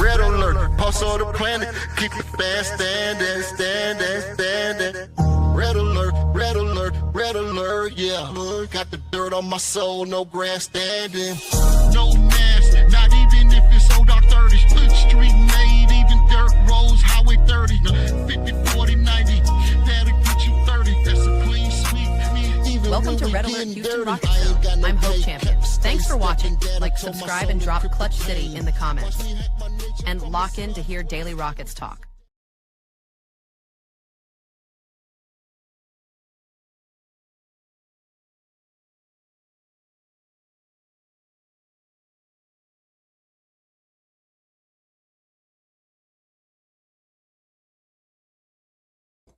Red alert, pulse of the planet. Keep the fans standing. Red alert, red alert, red alert, yeah. Got the dirt on my soul, no grandstanding. No mask, not even if it's old dark 30s. Street made, even dirt roads, highway 30. 50, 40, 90, that'll get you 30. That's a clean sweep. Welcome to Red Alert Houston Rockets Zone. I'm Hope Champion. Thanks for watching. Like, subscribe, and drop Clutch City in the comments. And lock in to hear Daily Rockets talk.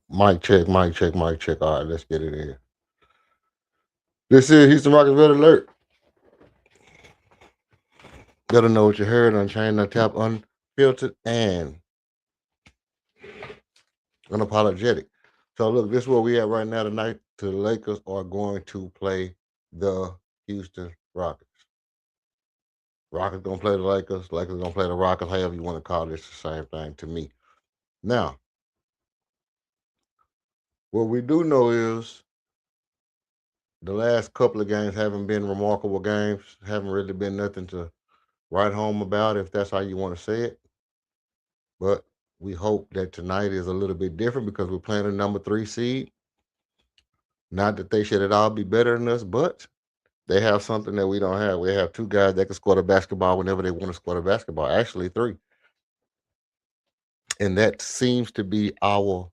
Mic check, mic check, mic check. All right, let's get it in. This is Houston Rockets Red Alert. Gotta know what you heard. Unchained, Untap, Unfiltered, and Unapologetic. So look, this is where we at right now tonight. The Lakers are going to play the Houston Rockets. Rockets gonna play the Lakers. Lakers gonna play the Rockets. However you want to call this, the same thing to me. Now, what we do know is the last couple of games haven't been remarkable games. Haven't really been nothing to write home about, if that's how you want to say it. But we hope that tonight is a little bit different because we're playing a number 3 seed. Not that they should at all be better than us, but they have something that we don't have. We have 2 guys that can score the basketball whenever they want to score the basketball. Actually, 3. And that seems to be our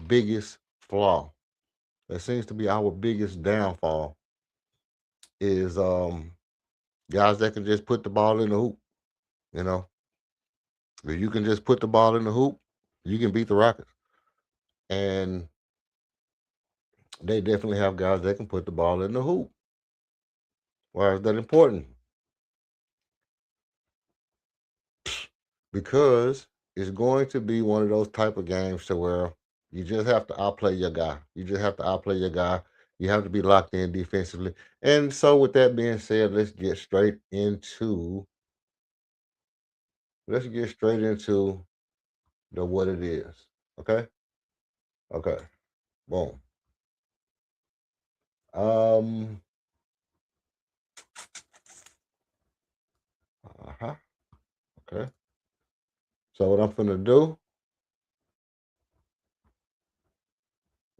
biggest flaw. That seems to be our biggest downfall is guys that can just put the ball in the hoop. You know, if you can just put the ball in the hoop, you can beat the Rockets. And they definitely have guys that can put the ball in the hoop. Why is that important? Because it's going to be one of those type of games to where you just have to outplay your guy. You just have to outplay your guy. You have to be locked in defensively. And so with that being said, let's get straight into the what it is. Okay? Okay. Boom. Okay. So what I'm gonna do,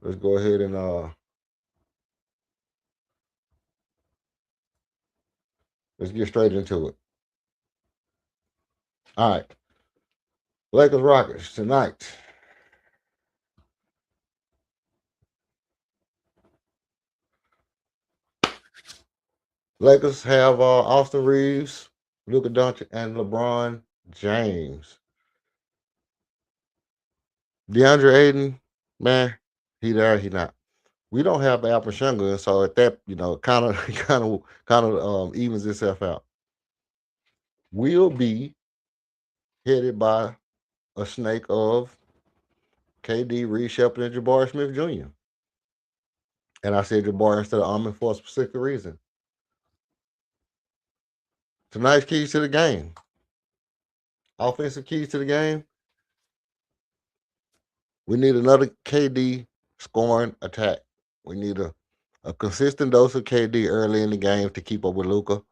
let's go ahead and let's get straight into it. All right. Lakers Rockets tonight. Lakers have Austin Reeves, Luka Doncic, and LeBron James. DeAndre Ayton, man, he there, he not. We don't have Alpha Shunga, so at that, kind of evens itself out. We'll be headed by a snake of KD, Reed Shepherd, and Jabari Smith Jr. And I said Jabari instead of Ahmed for a specific reason. Tonight's keys to the game. Offensive keys to the game. We need another KD scoring attack. We need a consistent dose of KD early in the game to keep up with Luka.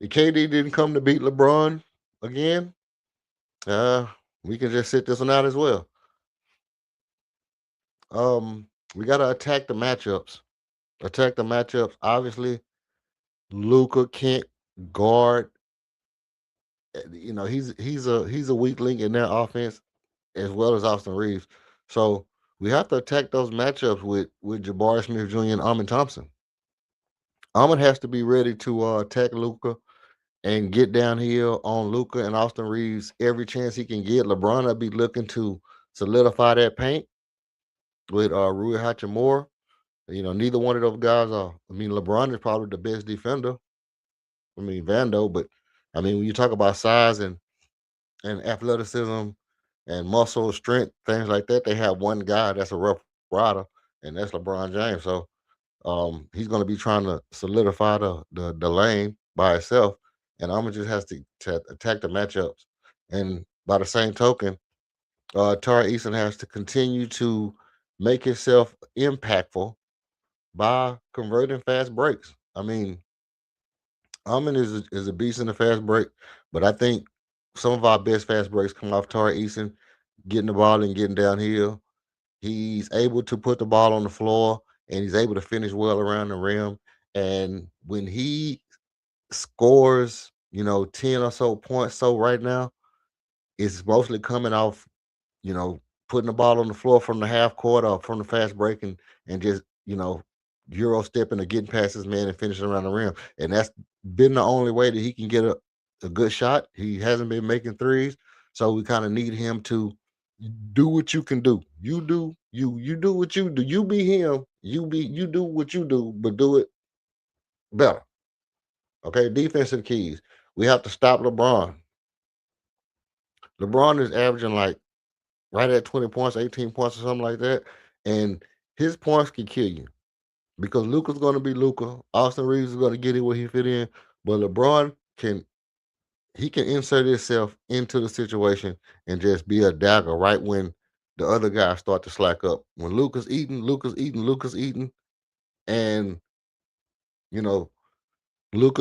If KD didn't come to beat LeBron again, we can just sit this one out as well. We got to attack the matchups. Obviously, Luka can't guard. He's a weak link in their offense, as well as Austin Reeves. So we have to attack those matchups with Jabari Smith Jr. and Amin Thompson. Amin has to be ready to attack Luka and get downhill on Luka and Austin Reeves every chance he can get. LeBron will be looking to solidify that paint with Rui Hachimura. Neither one of those guys are. LeBron is probably the best defender. Vando, but when you talk about size and athleticism and muscle strength, things like that, they have one guy that's a rough rider, and that's LeBron James. So he's going to be trying to solidify the lane by himself, and Almond just has to attack the matchups. And by the same token, Tari Eason has to continue to make himself impactful by converting fast breaks. I mean, Almond is a beast in the fast break, but I think some of our best fast breaks come off Tari Eason getting the ball and getting downhill. He's able to put the ball on the floor and he's able to finish well around the rim. And when he scores, 10 or so points, so right now, it's mostly coming off, you know, putting the ball on the floor from the half court or from the fast break and just, Euro stepping or getting past his man and finishing around the rim. And that's been the only way that he can get a good shot. He hasn't been making threes. So we kind of need him to do what you can do. You do what you do. You be him. You do what you do, but do it better. Okay, defensive keys. We have to stop LeBron. LeBron is averaging like right at 20 points, 18 points, or something like that. And his points can kill you because Luka's going to be Luka. Austin Reeves is going to get it where he fit in. But LeBron can insert himself into the situation and just be a dagger right when the other guys start to slack up. When Luka's eating, and Luka's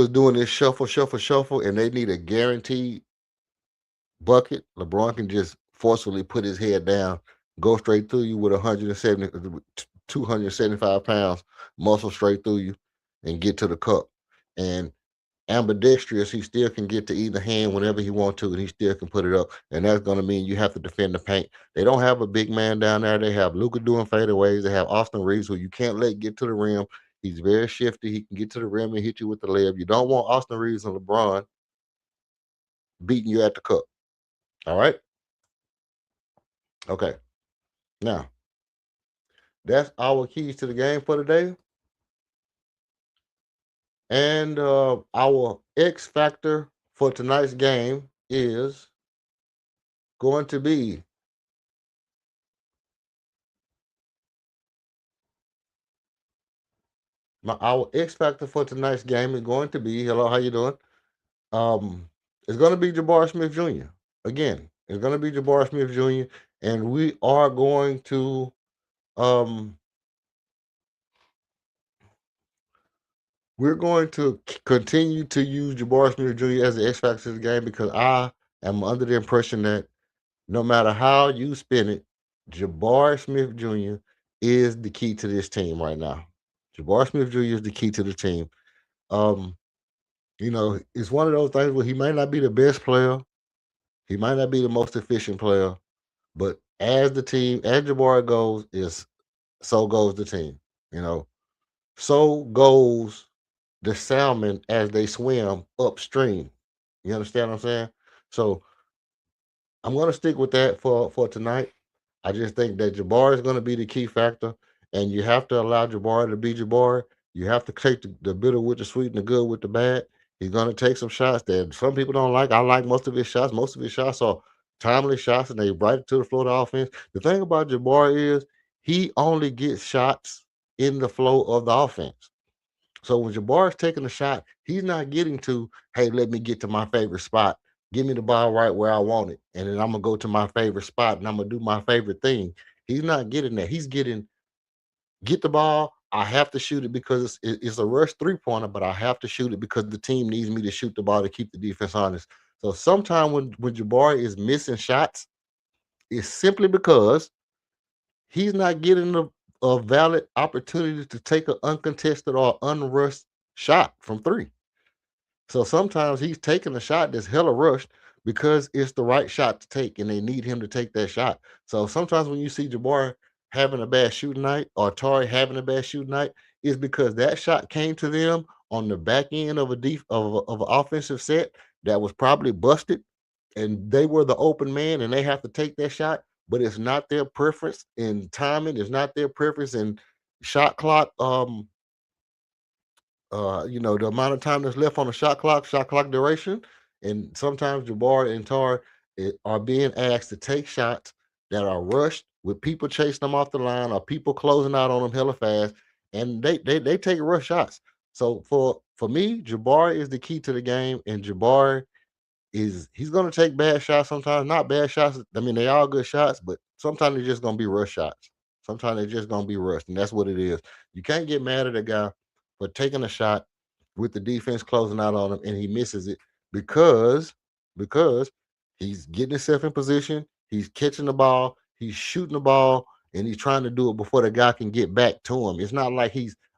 doing this shuffle, and they need a guaranteed bucket. LeBron can just forcefully put his head down, go straight through you with 275 pounds, muscle straight through you, and get to the cup. And ambidextrous, he still can get to either hand whenever he wants to, and he still can put it up. And that's going to mean you have to defend the paint. They don't have a big man down there. They have Luka doing fadeaways. They have Austin Reeves, who you can't let get to the rim. He's very shifty. He can get to the rim and hit you with the layup. You don't want Austin Reeves and LeBron beating you at the cup. All right? Okay. Now, that's our keys to the game for today. And our X factor for tonight's game is going to be our X factor for tonight's game is going to be, hello, how you doing? It's going to be Jabari Smith Jr. Again, it's going to be Jabari Smith Jr. And we are going to continue to use Jabari Smith Jr. as the X factor of the game because I am under the impression that no matter how you spin it, Jabari Smith Jr. is the key to this team right now. Jabari Smith Jr. is the key to the team. It's one of those things where he might not be the best player. He might not be the most efficient player. But as Jabari goes, so goes the team. So goes the salmon as they swim upstream. You understand what I'm saying? So I'm going to stick with that for tonight. I just think that Jabari is going to be the key factor, and you have to allow Jabari to be Jabari. You have to take the bitter with the sweet and the good with the bad. He's going to take some shots that some people don't like. I like most of his shots. Most of his shots are timely shots, and they right to the floor of the offense. The thing about Jabari is he only gets shots in the flow of the offense. So when Jabari's taking a shot, he's not getting to, hey, let me get to my favorite spot. Give me the ball right where I want it. And then I'm going to go to my favorite spot and I'm going to do my favorite thing. He's not getting that. He's getting, get the ball. I have to shoot it because it's a rush three-pointer, but I have to shoot it because the team needs me to shoot the ball to keep the defense honest. So sometimes when Jabari is missing shots, it's simply because he's not getting a valid opportunity to take an uncontested or unrushed shot from three. So sometimes he's taking a shot that's hella rushed because it's the right shot to take and they need him to take that shot. So sometimes when you see Jabari having a bad shooting night or Tari having a bad shooting night, it's because that shot came to them on the back end of an offensive set that was probably busted and they were the open man and they have to take that shot, but it's not their preference in timing. It's not their preference in shot clock. The amount of time that's left on the shot clock duration. And sometimes Jabari and Tar are being asked to take shots that are rushed with people chasing them off the line or people closing out on them hella fast. And they take rush shots. So for me, Jabari is the key to the game, and Jabari he's gonna take bad shots sometimes, not bad shots. I mean, they all good shots, but sometimes they're just gonna be rush shots. Sometimes they're just gonna be rushed, and that's what it is. You can't get mad at a guy for taking a shot with the defense closing out on him and he misses it because because he's getting himself in position, he's catching the ball, he's shooting the ball, and he's trying to do it before the guy can get back to him. It's not like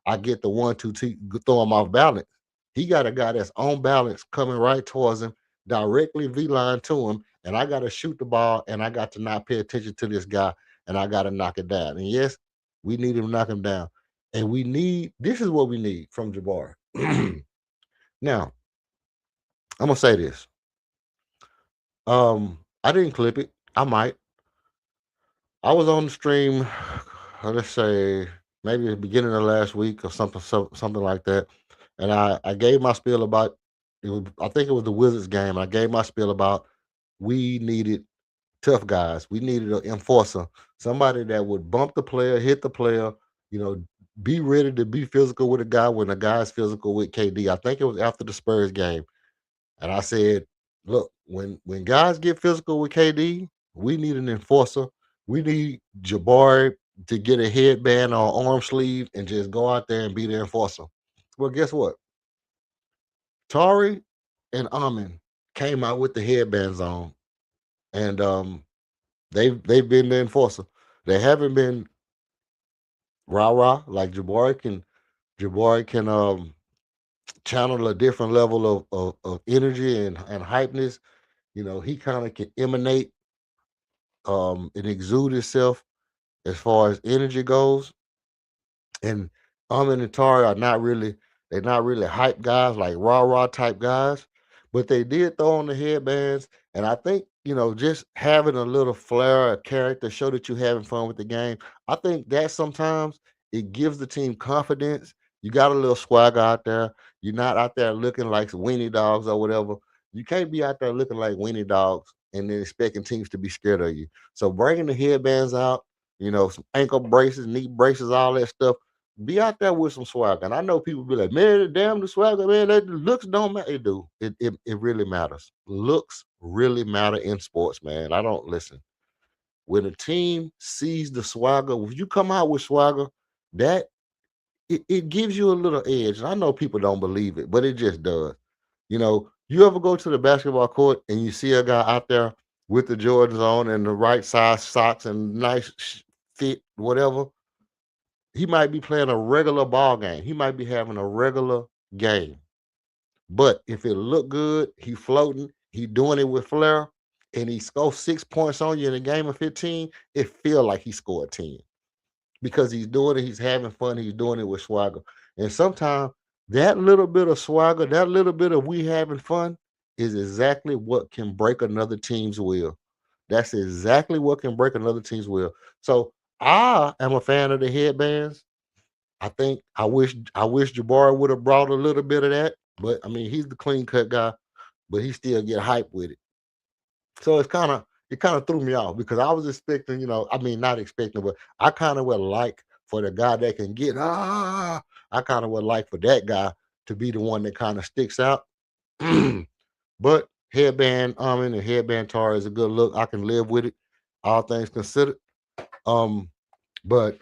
I get the 1-2 throw him off balance. He got a guy that's on balance coming right towards him, directly V line to him, and I got to shoot the ball and I got to not pay attention to this guy and I got to knock it down. And yes, we need him to knock him down. And this is what we need from Jabbar. Now, I'm gonna say this. I didn't clip it. I might. I was on the stream, let's say maybe the beginning of last week or something like that. And I gave my spiel about I think it was the Wizards game. I gave my spiel about we needed tough guys. We needed an enforcer, somebody that would bump the player, hit the player, be ready to be physical with a guy when the guy's physical with KD. I think it was after the Spurs game. And I said, look, when guys get physical with KD, we need an enforcer. We need Jabari to get a headband or arm sleeve and just go out there and be the enforcer. Well, guess what? Tari and Amin came out with the headbands on, and they've been the enforcer. They haven't been rah-rah like Jabari can channel a different level of energy and hypeness. He kind of can emanate and exude himself as far as energy goes. And Amin and Tari they're not really hype guys, like rah-rah type guys, but they did throw on the headbands. And I think, just having a little flair, a character, show that you're having fun with the game. I think that sometimes it gives the team confidence. You got a little swagger out there. You're not out there looking like weenie dogs or whatever. You can't be out there looking like weenie dogs and then expecting teams to be scared of you. So bringing the headbands out, some ankle braces, knee braces, all that stuff, be out there with some swagger. And I know people be like, man, damn the swagger, man, that looks don't matter. It do. It really matters. Looks really matter in sports, man. I don't listen. When a team sees the swagger, when you come out with swagger, that it gives you a little edge. And I know people don't believe it, but it just does. You ever go to the basketball court and you see a guy out there with the Jordans on and the right size socks and nice fit, whatever? He might be playing a regular ball game. He might be having a regular game. But if it look good, he floating, he doing it with flair, and he scores 6 points on you in a game of 15, it feel like he scored 10. Because he's doing it, he's having fun, he's doing it with swagger. And sometimes that little bit of swagger, that little bit of we having fun is exactly what can break another team's will. That's exactly what can break another team's will. So I am a fan of the headbands. I wish Jabari would have brought a little bit of that, but I mean he's the clean cut guy, but he still get hyped with it. So it kind of threw me off because I was expecting, not expecting, but I kind of would like for the guy that can get I kind of would like for that guy to be the one that kind of sticks out. But headband Amin and headband Tari is a good look. I can live with it, all things considered. But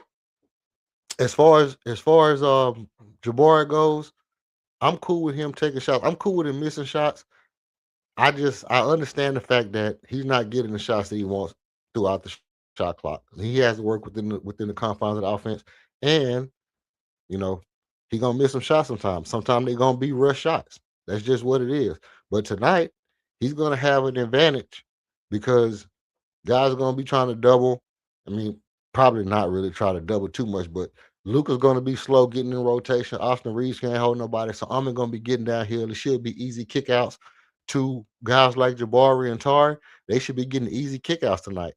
as far as Jabari goes, I'm cool with him taking shots. I'm cool with him missing shots. I understand the fact that he's not getting the shots that he wants throughout the shot clock. He has to work within the confines of the offense, and he's gonna miss some shots sometimes. Sometimes they're gonna be rush shots. That's just what it is. But tonight, he's gonna have an advantage because guys are gonna be trying to double. I mean, probably not really try to double too much, but Luka's gonna be slow getting in rotation. Austin Reeves can't hold nobody, so I'm gonna be getting downhill. It should be easy kickouts to guys like Jabari and Tari. They should be getting easy kickouts tonight.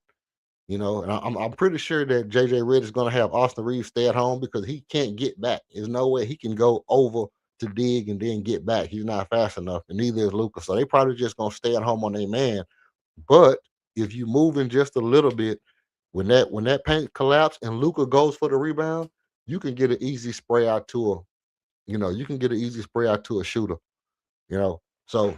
And I'm pretty sure that JJ Redick is going to have Austin Reeves stay at home because he can't get back. There's no way he can go over to dig and then get back. He's not fast enough, and neither is Luka. So they probably just going to stay at home on their man. But if you move in just a little bit, when that paint collapse and Luka goes for the rebound, you can get an easy spray out to You can get an easy spray out to a shooter. So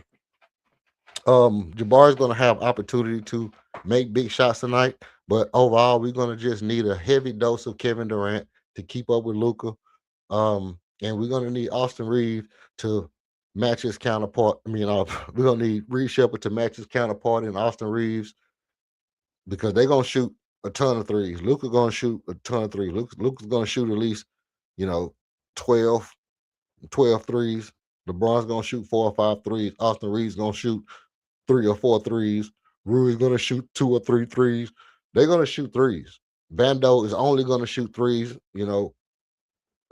Jabari is going to have opportunity to make big shots tonight, but overall, we're going to just need a heavy dose of Kevin Durant to keep up with Luka. And we're going to need Austin Reeves to match his counterpart. We're going to need Reed Shepard to match his counterpart in Austin Reeves because they're going to shoot a ton of threes. Luka going to shoot a ton of threes. Luka's going to shoot at least, 12 threes. LeBron's going to shoot 4 or 5 threes. Austin Reeves going to shoot 3 or 4 threes. Rui's going to shoot 2 or 3 threes. They're going to shoot threes. Vando is only going to shoot threes,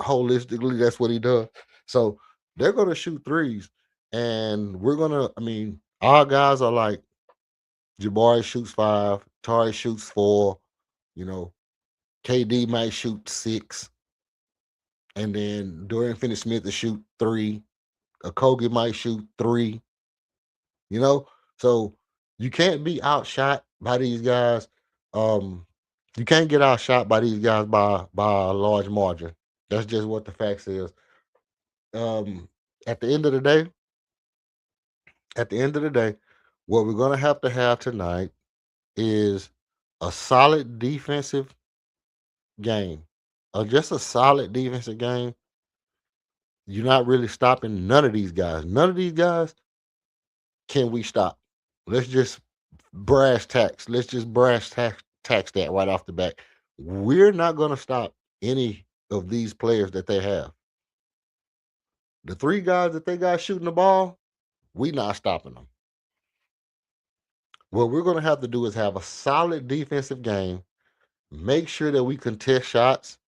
holistically. That's what he does. So they're going to shoot threes. And we're going to, our guys are like Jabari shoots 5, Tari shoots 4, KD might shoot 6. And then Dorian Finney-Smith to shoot 3. Okogie might shoot 3. So you can't be outshot by these guys. You can't get outshot by these guys by a large margin. That's just what the facts is. At the end of the day, what we're gonna have to have tonight is a solid defensive game, or just a solid defensive game. You're not really stopping none of these guys. None of these guys can we stop. Let's just brass tacks. Let's just brass tax that right off the bat. We're not going to stop any of these players that they have. The 3 guys that they got shooting the ball, we not stopping them. What we're going to have to do is have a solid defensive game, make sure that we contest shots,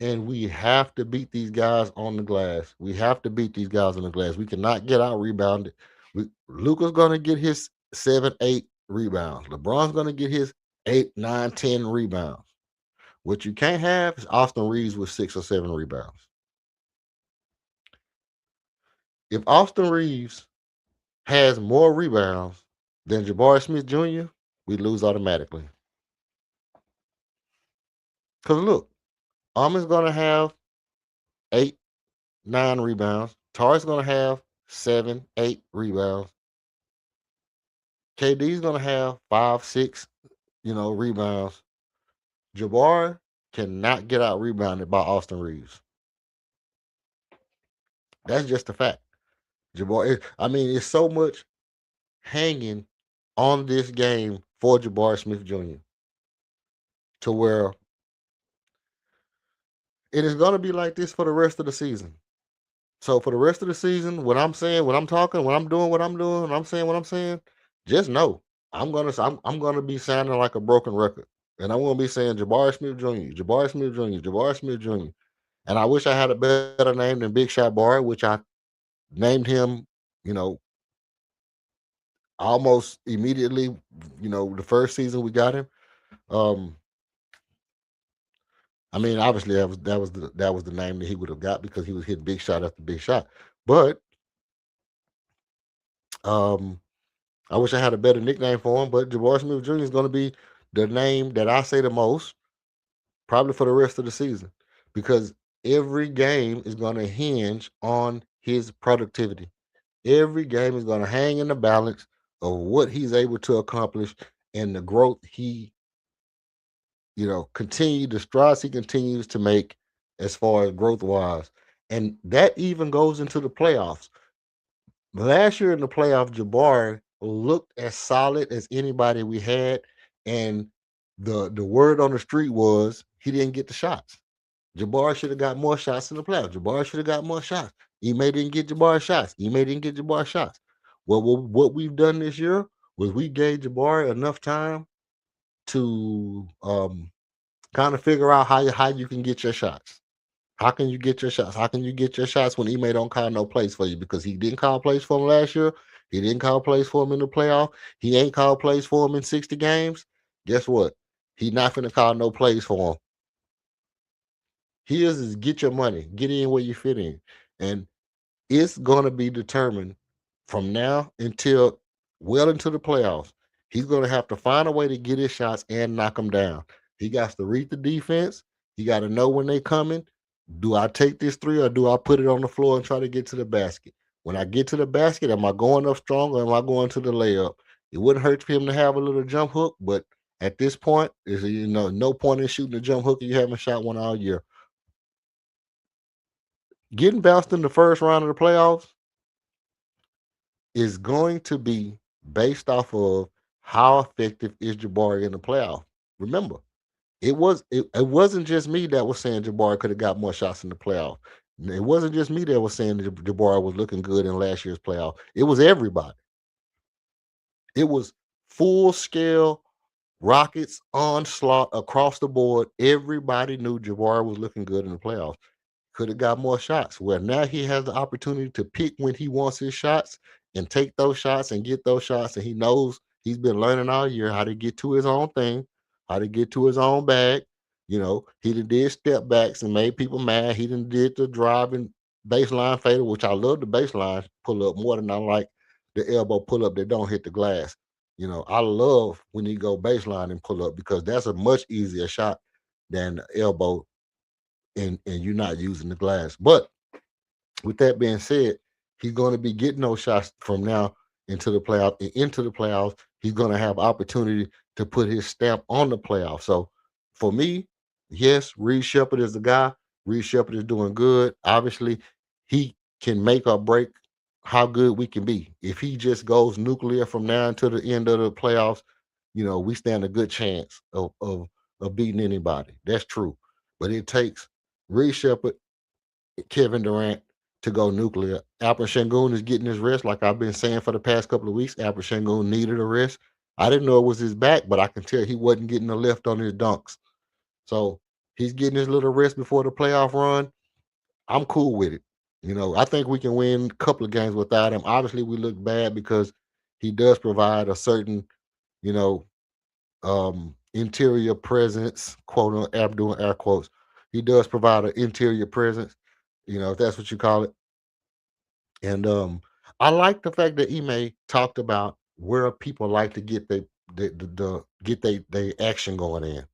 and we have to beat these guys on the glass. We have to beat these guys on the glass. We cannot get out rebounded. Luka's going to get his 7, 8 rebounds. LeBron's going to get his 8, 9, 10 rebounds. What you can't have is Austin Reeves with 6 or 7 rebounds. If Austin Reeves has more rebounds than Jabari Smith Jr., we lose automatically. Because look, Ahmed's going to have 8, 9 rebounds. Tari's going to have 7, 8 rebounds. KD's going to have 5, 6, rebounds. Jabari cannot get out rebounded by Austin Reeves. That's just a fact. Jabari, it's so much hanging on this game for Jabari Smith Jr. to where it is going to be like this for the rest of the season. So for the rest of the season, what I'm saying, what I'm talking, what I'm doing, what I'm doing, what I'm saying, just know I'm gonna be sounding like a broken record. And I'm gonna be saying Jabari Smith Jr., Jabari Smith Jr., Jabari Smith Jr. And I wish I had a better name than Big Shot Bar, which I named him, almost immediately, the first season we got him. Obviously that was the name that he would have got because he was hitting big shot after big shot. But I wish I had a better nickname for him. But Jabari Smith Jr. is going to be the name that I say the most, probably for the rest of the season, because every game is going to hinge on his productivity. Every game is going to hang in the balance of what he's able to accomplish and the growth he the strides he continues to make as far as growth wise. And that even goes into the playoffs. Last year in the playoff, Jabari looked as solid as anybody we had. And the word on the street was he didn't get the shots. Jabari should have got more shots in the playoffs. Jabari should have got more shots. Ime didn't get Jabari shots. Ime didn't get Jabari shots. Well, what we've done this year was we gave Jabari enough time to kind of figure out how you can get your shots. How can you get your shots? How can you get your shots when Ime don't call no plays for you? Because he didn't call plays for him last year. He didn't call plays for him in the playoff. He ain't called plays for him in 60 games. Guess what? He not finna call no plays for him. His is get your money. Get in where you fit in. And it's going to be determined from now until well into the playoffs. He's going to have to find a way to get his shots and knock them down. He got to read the defense. He got to know when they coming. Do I take this three or do I put it on the floor and try to get to the basket? When I get to the basket, am I going up strong or am I going to the layup? It wouldn't hurt for him to have a little jump hook, but at this point, is no point in shooting a jump hook if you haven't shot one all year. Getting bounced in the first round of the playoffs is going to be based off of how effective is Jabari in the playoff. Remember, it wasn't just me that was saying Jabari could have got more shots in the playoff. It wasn't just me that was saying that Jabari was looking good in last year's playoff. It was everybody. It was full scale Rockets onslaught across the board. Everybody knew Jabari was looking good in the playoffs. Could have got more shots. Well, now he has the opportunity to pick when he wants his shots and take those shots and get those shots. And he knows he's been learning all year how to get to his own thing, how to get to his own bag. You know, he did step backs and made people mad. He did the driving baseline fader, which I love the baseline pull up more than I like the elbow pull up that don't hit the glass. You know, I love when he go baseline and pull up because that's a much easier shot than the elbow and you're not using the glass. But with that being said, he's going to be getting those shots from now into the playoffs. And into the playoffs, he's going to have opportunity to put his stamp on the playoffs. So for me, yes, Reed Shepherd is the guy. Reed Shepherd is doing good. Obviously, he can make or break how good we can be. If he just goes nuclear from now until the end of the playoffs, you know, we stand a good chance of beating anybody. That's true. But it takes Reed Shepherd, Kevin Durant to go nuclear. Alperen Sengun is getting his rest, like I've been saying for the past couple of weeks. Alperen Sengun needed a rest. I didn't know it was his back, but I can tell he wasn't getting the lift on his dunks. So he's getting his little rest before the playoff run. I'm cool with it. You know, I think we can win a couple of games without him. Obviously, we look bad because he does provide a certain, you know, interior presence, quote, I'm doing air quotes. He does provide an interior presence, you know, if that's what you call it. And I like the fact that Ime talked about where people like to get the action going in,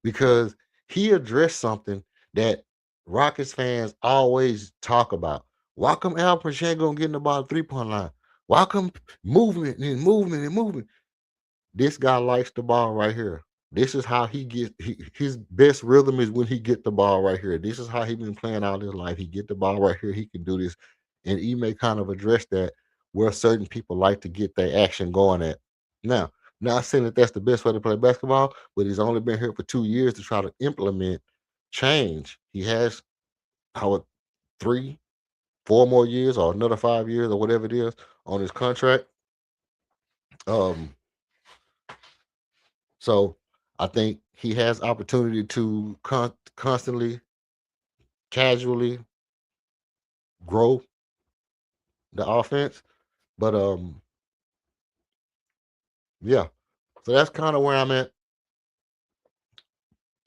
because he addressed something that Rockets fans always talk about. Why come Alperen Sengun getting the ball 3-point line? Why come movement and movement and movement? This guy likes the ball right here. This is how he gets his best rhythm is when he get the ball right here. This is how he been playing all his life. He get the ball right here. He can do this. And he may kind of address that where certain people like to get their action going at. Now, not saying that that's the best way to play basketball, but he's only been here for 2 years to try to implement change. He has how 3, 4 more years or another 5 years or whatever it is on his contract. So I think he has opportunity to constantly, casually grow the offense. But yeah. So that's kind of where I'm at.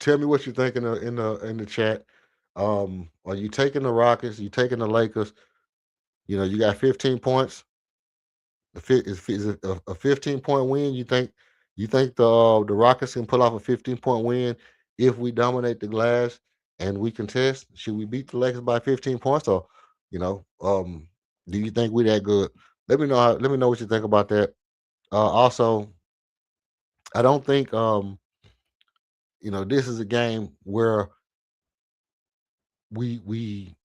Tell me what you think in the chat. Are you taking the Rockets? You taking the Lakers? You know, you got 15 points. Is it a 15-point win? You think the Rockets can pull off a 15-point win if we dominate the glass and we contest? Should we beat the Lakers by 15 points, or you know, do you think we're that good? Let me know what you think about that. Also, I don't think you know, this is a game where we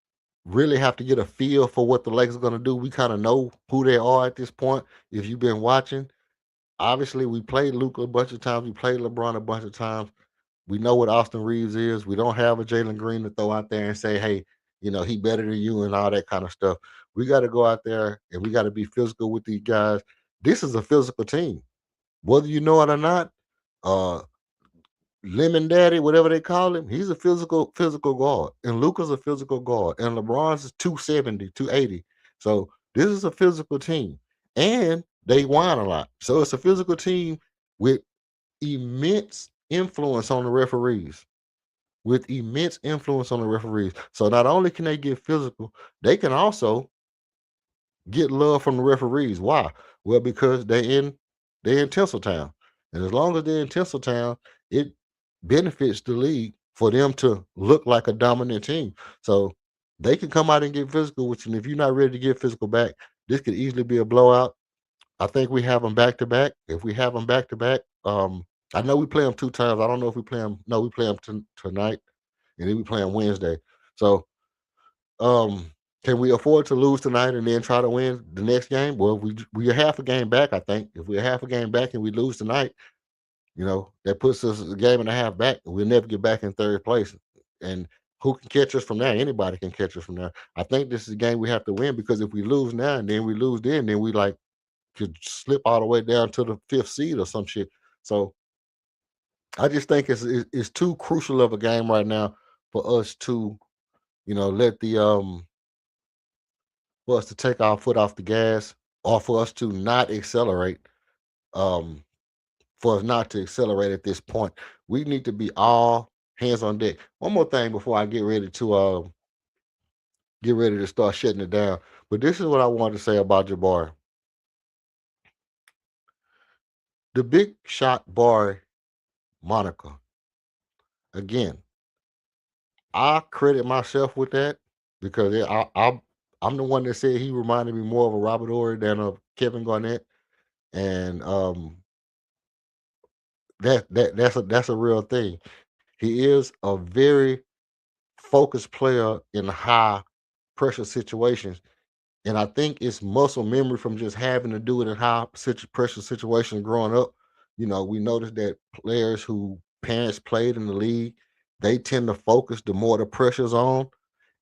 really have to get a feel for what the Lakers are going to do. We kind of know who they are at this point. If you've been watching, obviously we played Luka a bunch of times. We played LeBron a bunch of times. We know what Austin Reeves is. We don't have a Jalen Green to throw out there and say, hey, you know, he better than you and all that kind of stuff. We got to go out there and we got to be physical with these guys. This is a physical team. Whether you know it or not, Lemon Daddy, whatever they call him, he's a physical guard. And Luka's a physical guard. And LeBron's is 270, 280. So this is a physical team. And they whine a lot. So it's a physical team with immense influence on the referees. So not only can they get physical, they can also get love from the referees. Why? Well, because they're in Tinseltown. And as long as they're in Tinseltown, it benefits the league for them to look like a dominant team. So they can come out and get physical with you. And if you're not ready to get physical back, this could easily be a blowout. I think we have them back to back. If we have them back to back, I know we play them 2 times. I don't know if we play them. No, we play them tonight, and then we play them Wednesday. So, can we afford to lose tonight and then try to win the next game? Well, we are half a game back. I think if we're half a game back and we lose tonight, that puts us a game and a half back. We'll never get back in third place. And who can catch us from there? Anybody can catch us from there. I think this is a game we have to win because if we lose now and then we lose then we like could slip all the way down to the 5th seed or some shit. So I just think it's too crucial of a game right now for us to, let for us to take our foot off the gas or for us to not accelerate. Um, for us not to accelerate at this point, we need to be all hands on deck. One more thing before I get ready to start shutting it down. But this is what I wanted to say about Jabari. The big shot bar moniker. Again, I credit myself with that because I'm the one that said he reminded me more of a Robert Horry than of Kevin Garnett, and that's a real thing. He is a very focused player in high pressure situations, and I think it's muscle memory from just having to do it in high pressure situations growing up. We noticed that players who parents played in the league, they tend to focus the more the pressure's on,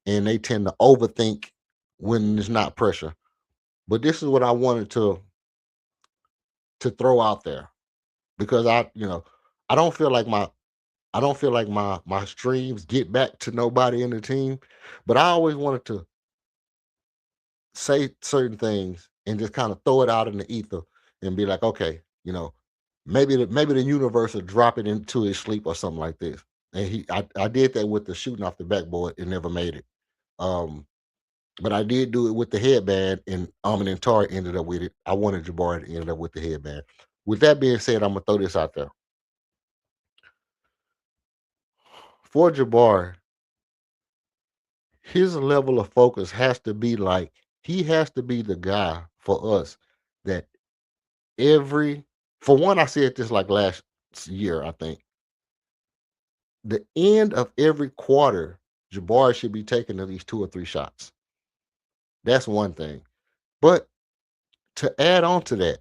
and they tend to overthink when it's not pressure. But this is what I wanted to throw out there because I don't feel like my streams get back to nobody in the team, but I always wanted to say certain things and just kind of throw it out in the ether and be like, okay, maybe the universe will drop it into his sleep or something like this. And I did that with the shooting off the backboard. It never made it. But I did do it with the headband, and Amin and Tar ended up with it. I wanted Jabari to end up with the headband. With that being said, I'm gonna throw this out there. For Jabari, his level of focus has to be like he has to be the guy for us that for one, I said this like last year, I think. The end of every quarter, Jabari should be taking at least 2 or 3 shots. That's one thing. But to add on to that,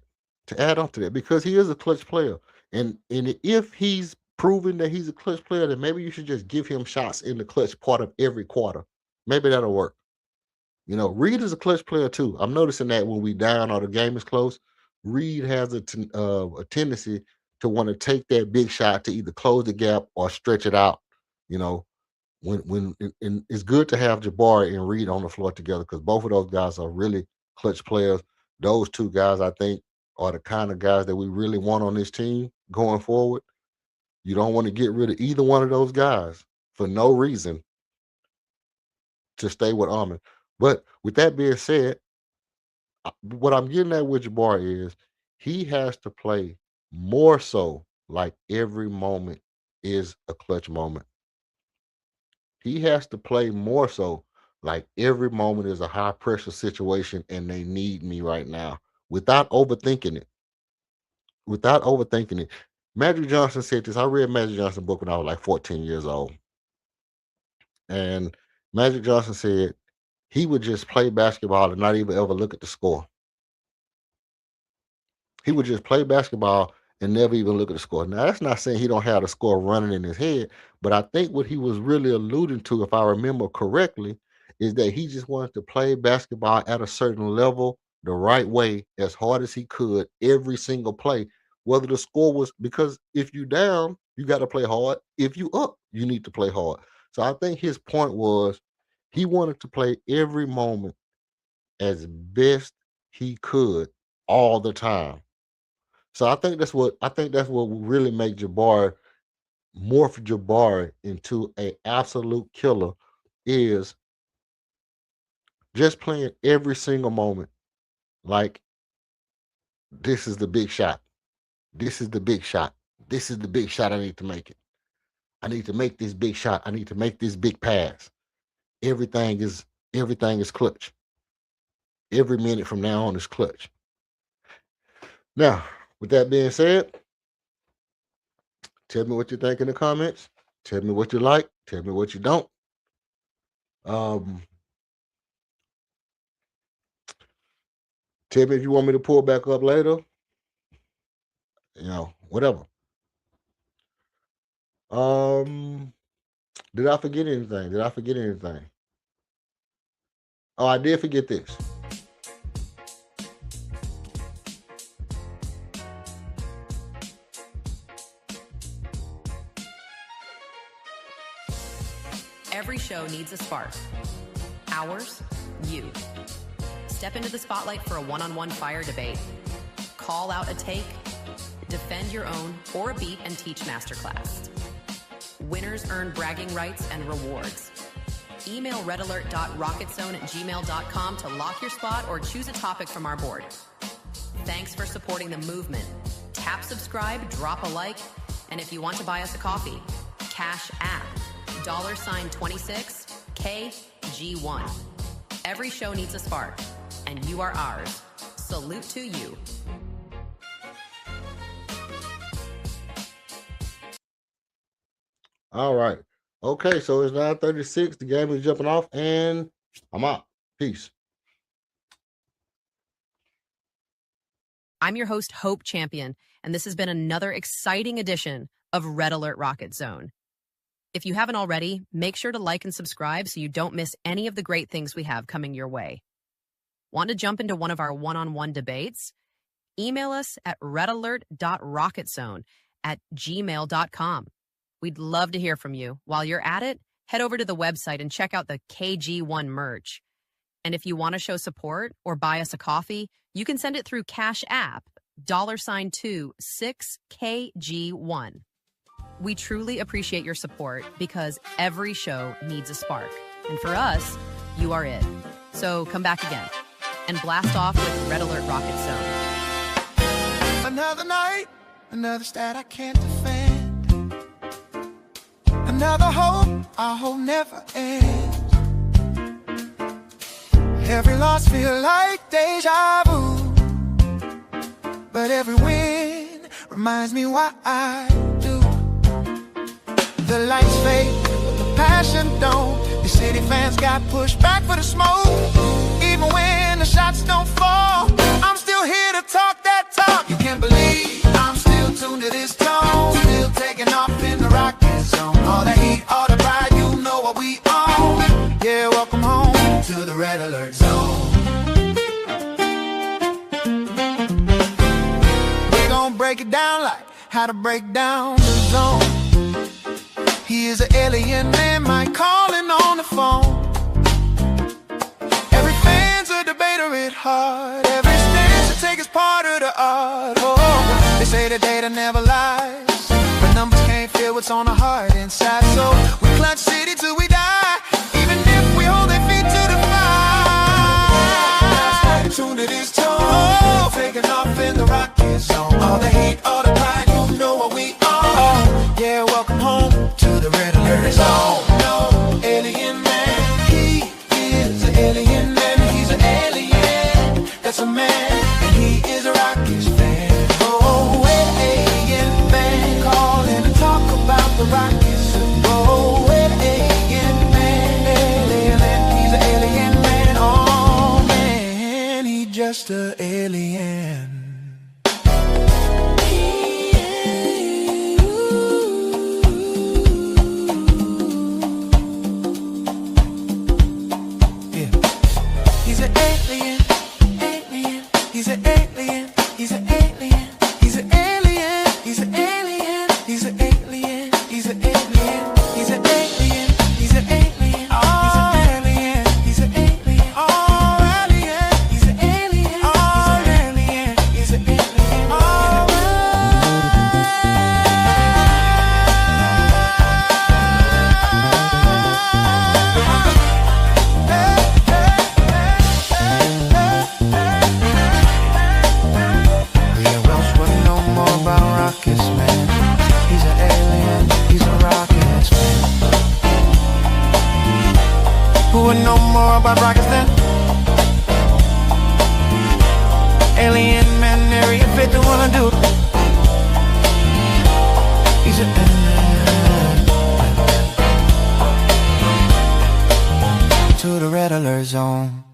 because he is a clutch player, and if he's proven that he's a clutch player, then maybe you should just give him shots in the clutch part of every quarter. Maybe that'll work. Reed is a clutch player too. I'm noticing that when we down or the game is close, Reed has a tendency to want to take that big shot to either close the gap or stretch it out. When and it's good to have Jabari and Reed on the floor together because both of those guys are really clutch players. Those 2 guys, I think, are the kind of guys that we really want on this team going forward. You don't want to get rid of either one of those guys for no reason to stay with Amin. But with that being said, what I'm getting at with Jabari is he has to play more so like every moment is a clutch moment. He has to play more so like every moment is a high pressure situation and they need me right now without overthinking it. Magic Johnson said this. I read Magic Johnson's book when I was like 14 years old. And Magic Johnson said he would just play basketball and not even ever look at the score. He would just play basketball and never even look at the score. Now, that's not saying he don't have the score running in his head, but I think what he was really alluding to, if I remember correctly, is that he just wanted to play basketball at a certain level the right way, as hard as he could, every single play, whether the score was, because if you down, you got to play hard. If you up, you need to play hard. So I think his point was he wanted to play every moment as best he could all the time. So I think that's what will really make Jabari morph Jabari into a absolute killer is just playing every single moment like this is the big shot. This is the big shot. This is the big shot. I need to make it. I need to make this big shot. I need to make this big pass. Everything is clutch. Every minute from now on is clutch. Now, with that being said, tell me what you think in the comments. Tell me what you like. Tell me what you don't. Tell me if you want me to pull back up later. Whatever. Did I forget anything? Oh, I did forget this. Every show needs a spark. Ours, you. Step into the spotlight for a one-on-one fire debate. Call out a take, defend your own or a beat and teach masterclass. Winners earn bragging rights and rewards. Email redalert.rocketzone@gmail.com to lock your spot or choose a topic from our board. Thanks for supporting the movement. Tap subscribe, drop a like, and if you want to buy us a coffee, Cash App, $26 KG1. Every show needs a spark, and you are ours. Salute to you. All right. Okay, so it's 9:36. The game is jumping off, and I'm out. Peace. I'm your host, Hope Champion, and this has been another exciting edition of Red Alert Rocket Zone. If you haven't already, make sure to like and subscribe so you don't miss any of the great things we have coming your way. Want to jump into one of our one-on-one debates? Email us at redalert.rocketzone@gmail.com. We'd love to hear from you. While you're at it, head over to the website and check out the KG1 merch. And if you want to show support or buy us a coffee, you can send it through Cash App, $26KG1. We truly appreciate your support because every show needs a spark. And for us, you are it. So come back again and blast off with Red Alert Rocket Zone. Another night, another stat I can't defend. Another hope, our hope never ends. Every loss feel like deja vu, but every win reminds me why I do. The lights fade, but the passion don't. The city fans got pushed back for the smoke. Even when the shots don't fall, I'm still here to talk that talk. You can't believe I'm still tuned to this tone. Still taking off in the rocket zone. All the heat, all the pride, you know what we own. Yeah, welcome home to the Red Alert Zone. We're gonna break it down like how to break down the zone. He is an alien man, Mike calling on the phone. Every fan's a debater at heart. Every stance to take is part of the art. Oh, they say the data never lies, but numbers can't feel what's on the heart inside. So we clutch city till we die, even if we hold their feet to the fire. Tuned to this tone, oh, taking off in the rocket zone. All the heat, all the pride, you know what we own. Yeah, welcome home to the Red Alert Zone. No alien man, he is an alien man. He's an alien, that's a man, and he is a Rockies fan. Oh, alien man, calling to talk about the Rockies. Oh, alien man, he's an alien man. Oh man, he's just an alien. gonna do? He's to the red alert zone.